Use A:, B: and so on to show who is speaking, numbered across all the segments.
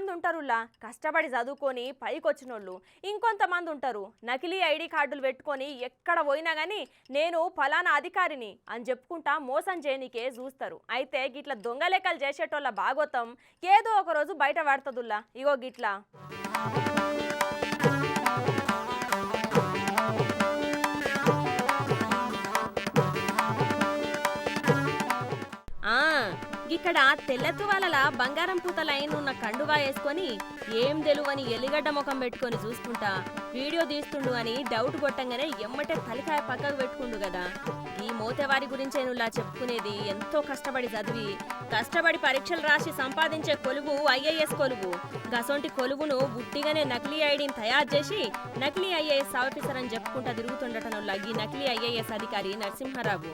A: కొంతమంది ఉంటారులా కష్టపడి చదువుకొని పైకొచ్చినోళ్ళు, ఇంకొంతమంది ఉంటారు నకిలీ ఐడి కార్డులు పెట్టుకొని ఎక్కడ పోయినా కానీ నేను ఫలానా అధికారిని అని చెప్పుకుంటా మోసం చేయనికే చూస్తారు. అయితే గిట్ల దొంగ లెక్కలు చేసేటోళ్ళ భాగోతం ఏదో ఒక రోజు బయట పడుతుందిలా. ఇగో గిట్లా ఇక్కడ తెల్లతువాలల బంగారం పూతలైన ఉన్న కండువా వేసుకొని ఏం తెలువని ఎలిగడ్డ ముఖం పెట్టుకొని చూసుకుంటా వీడియో తీస్తుండు అని డౌట్ కొట్టంగానే ఎమ్మటే తలికాయ పక్కకు పెట్టుకుండు కదా. ఈ మోతేవారి గురించేనులా చెప్పుకునేది. ఎంతో కష్టపడి చదివి కష్టపడి పరీక్షలు రాసి సంపాదించే కొలువు ఐఏఎస్ కొలువు. గసొంటి కొలువును బుట్టిగానే నకిలీ ఐడిని తయారు చేసి నకిలీ ఐఏఎస్ ఆఫీసర్ అని చెప్పుకుంటా తిరుగుతుండటనులా ఈ నకిలీ ఐఏఎస్ అధికారి నరసింహారావు.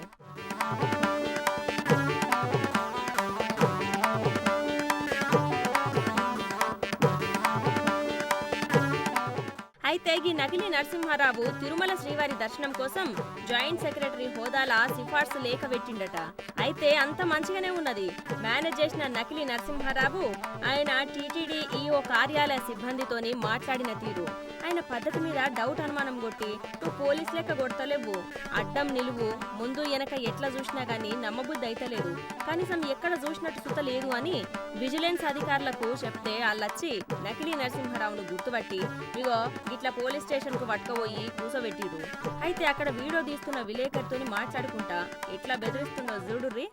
A: అయితే ఈ నకిలీ నరసింహారావు తిరుమల శ్రీవారి దర్శనం కోసం జాయింట్ సెక్రటరీ హోదాలా సిఫార్సు లేఖ పెట్టిండట. అయితే అంత మంచిగానే ఉన్నది. మేనేజ్ చేసిన నకిలీ నరసింహారావు ఆయన టీటీడీ ఈఓ కార్యాలయ సిబ్బందితోని మాట్లాడిన తీరు, ఆయన పద్ధతి మీద డౌట్ అనుమానం కొట్టి నువ్వు పోలీస్ లెక్క కొడతలేవు, అడ్డం నిలువు, ముందు వెనక ఎట్లా చూసినా గానీ నమ్మబుద్ధి అయితలేదు, కనీసం ఎక్కడ చూసినట్టు సుతలేదు అని విజిలెన్స్ అధికారులకు చెప్తే వాళ్ళొచ్చి నకిలీ నరసింహారావును గుర్తుపట్టి ఇగో ఇట్లా పోలీస్ స్టేషన్ కు పట్టుకుపోయి కూసబెట్టిరు. అయితే అక్కడ వీడియో తీస్తున్న విలేకరితోని మాట్లాడుకుంటా ఎట్లా బెదిరిస్తుందో చూడుర్రి.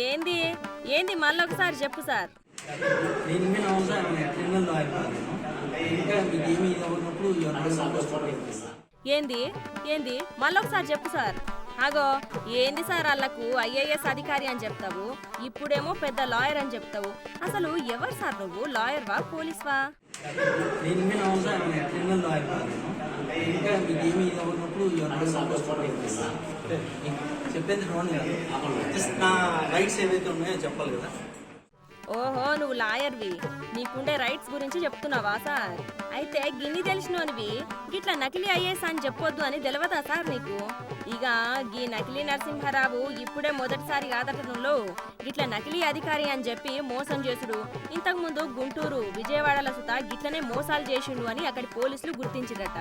A: ఏంది ఏంది మళ్ళొకసారి చెప్పు సార్. ఏంది ఏంది మళ్ళొకసారి చెప్పు సార్. అగో ఏంది సార్ వాళ్ళకు ఐఏఎస్ అధికారి అని చెప్తావు, ఇప్పుడేమో పెద్ద లాయర్ అని చెప్తావు. అసలు ఎవరు సార్ నువ్వు, లాయర్వా పోలీస్వా? ఓహో నువ్వు లాయర్వి, నీకుండే రైట్స్ గురించి చెప్తున్నావా సార్? అయితే గిన్ని తెలిసినోనివి గిట్లా నకిలీ ఐఏఎస్ అని చెప్పొద్దు అని తెలియదా సార్ నీకు? ఇక గీ నకిలీ నరసింహారావు ఇప్పుడే మొదటిసారి కాదటంలో గిట్లా నకిలీ అధికారి అని చెప్పి మోసం చేసుడు. ఇంతకు ముందు గుంటూరు విజయవాడల సుత గిట్లనే మోసాలు చేసిండు అని అక్కడి పోలీసులు గుర్తించిరట.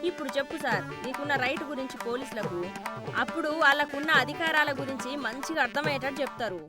A: ఇప్పుడు చెప్పు సార్ నీకున్న రైట్ గురించి పోలీసులకు, అప్పుడు వాళ్ళకున్న అధికారాల గురించి మంచిగా అర్థమయ్యేటట్టు చెప్తారు.